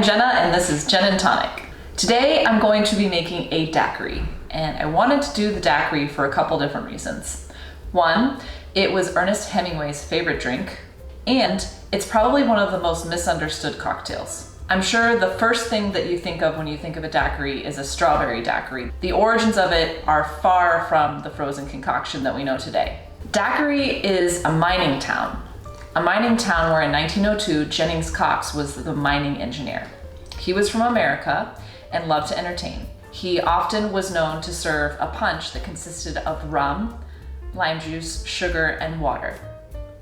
Jenna, and this is Jen and Tonic. Today I'm going to be making a daiquiri, and I wanted to do the daiquiri for a couple different reasons. One, it was Ernest Hemingway's favorite drink, and it's probably one of the most misunderstood cocktails. I'm sure the first thing that you think of when you think of a daiquiri is a strawberry daiquiri. The origins of it are far from the frozen concoction that we know today. Daiquiri is a mining town. A mining town where in 1902, Jennings Cox was the mining engineer. He was from America and loved to entertain. He often was known to serve a punch that consisted of rum, lime juice, sugar, and water.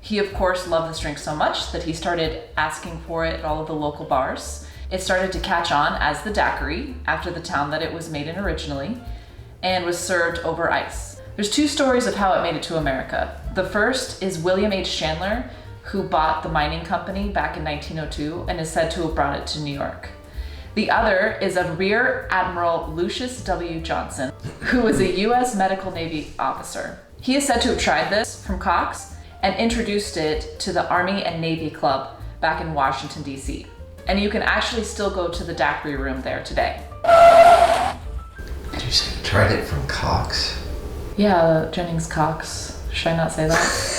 He of course loved this drink so much that he started asking for it at all of the local bars. It started to catch on as the daiquiri after the town that it was made in originally, and was served over ice. There's two stories of how it made it to America. The first is William H. Chandler, who bought the mining company back in 1902 and is said to have brought it to New York. The other is of Rear Admiral Lucius W. Johnson, who was a U.S. Medical Navy officer. He is said to have tried this from Cox and introduced it to the Army and Navy Club back in Washington, D.C. And you can actually still go to the daiquiri room there today. Did you say you tried it from Cox? Yeah, Jennings Cox. Should I not say that?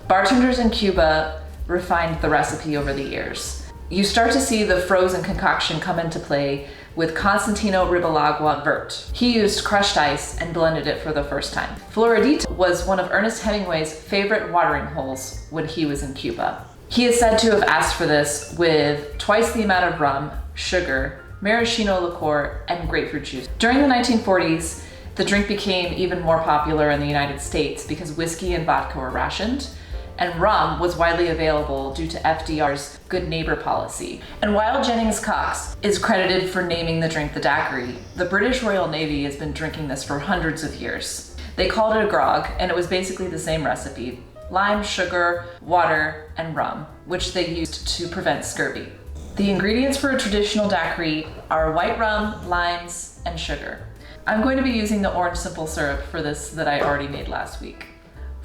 Bartenders in Cuba refined the recipe over the years. You start to see the frozen concoction come into play with Constantino Ribalagua Vert. He used crushed ice and blended it for the first time. Floridita was one of Ernest Hemingway's favorite watering holes when he was in Cuba. He is said to have asked for this with twice the amount of rum, sugar, maraschino liqueur, and grapefruit juice. During the 1940s, the drink became even more popular in the United States because whiskey and vodka were rationed, and rum was widely available due to FDR's good neighbor policy. And while Jennings Cox is credited for naming the drink the daiquiri, the British Royal Navy has been drinking this for hundreds of years. They called it a grog, and it was basically the same recipe: lime, sugar, water, and rum, which they used to prevent scurvy. The ingredients for a traditional daiquiri are white rum, limes, and sugar. I'm going to be using the orange simple syrup for this that I already made last week.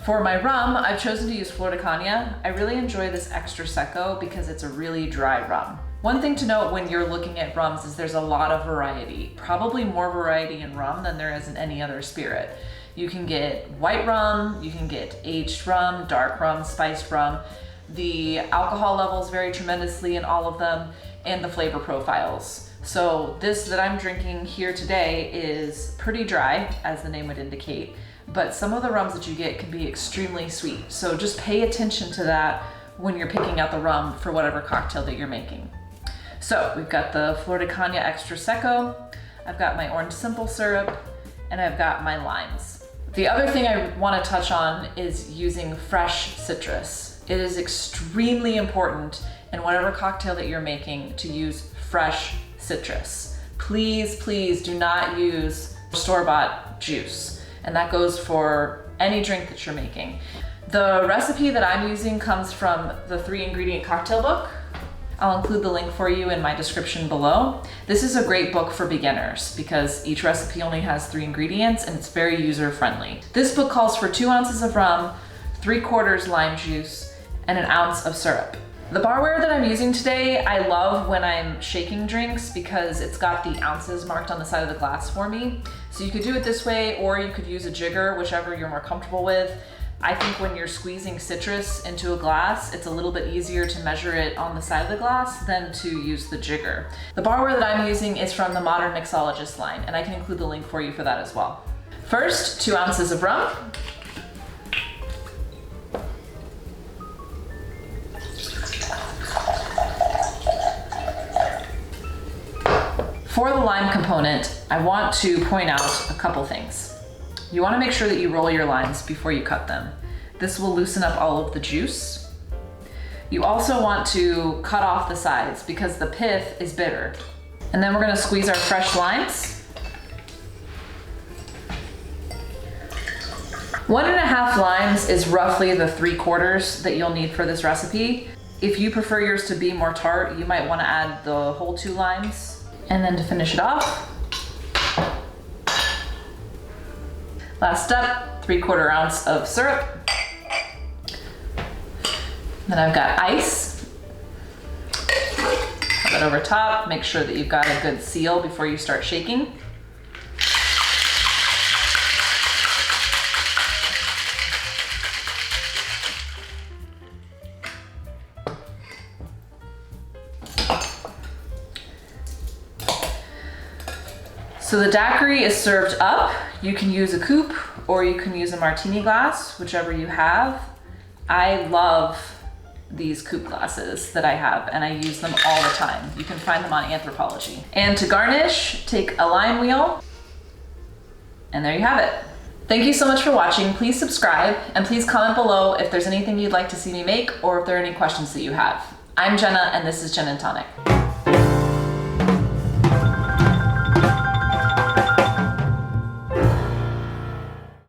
For my rum, I've chosen to use Flor de Caña. I really enjoy this extra seco because it's a really dry rum. One thing to note when you're looking at rums is there's a lot of variety, probably more variety in rum than there is in any other spirit. You can get white rum, you can get aged rum, dark rum, spiced rum. The alcohol levels vary tremendously in all of them, and the flavor profiles. So this that I'm drinking here today is pretty dry, as the name would indicate. But some of the rums that you get can be extremely sweet. So just pay attention to that when you're picking out the rum for whatever cocktail that you're making. So we've got the Flor de Caña Extra Seco, I've got my orange simple syrup, and I've got my limes. The other thing I want to touch on is using fresh citrus. It is extremely important in whatever cocktail that you're making to use fresh citrus. Please, please do not use store-bought juice. And that goes for any drink that you're making. The recipe that I'm using comes from the 3-ingredient cocktail book. I'll include the link for you in my description below. This is a great book for beginners because each recipe only has 3 ingredients and it's very user-friendly. This book calls for 2 ounces of rum, 3/4 lime juice, and 1 ounce of syrup. The barware that I'm using today, I love when I'm shaking drinks because it's got the ounces marked on the side of the glass for me. So you could do it this way, or you could use a jigger, whichever you're more comfortable with. I think when you're squeezing citrus into a glass, it's a little bit easier to measure it on the side of the glass than to use the jigger. The barware that I'm using is from the Modern Mixologist line, and I can include the link for you for that as well. First, 2 ounces of rum. For the lime component, I want to point out a couple things. You want to make sure that you roll your limes before you cut them. This will loosen up all of the juice. You also want to cut off the sides because the pith is bitter. And then we're going to squeeze our fresh limes. 1.5 limes is roughly the 3/4 that you'll need for this recipe. If you prefer yours to be more tart, you might want to add the whole 2 limes. And then to finish it off, last step, 3/4 ounce of syrup. Then I've got ice. But over top, make sure that you've got a good seal before you start shaking. So the daiquiri is served up. You can use a coupe or you can use a martini glass, whichever you have. I love these coupe glasses that I have and I use them all the time. You can find them on Anthropology. And to garnish, take a lime wheel, and there you have it. Thank you so much for watching. Please subscribe and please comment below if there's anything you'd like to see me make or if there are any questions that you have. I'm Jenna and this is Gin and Tonic.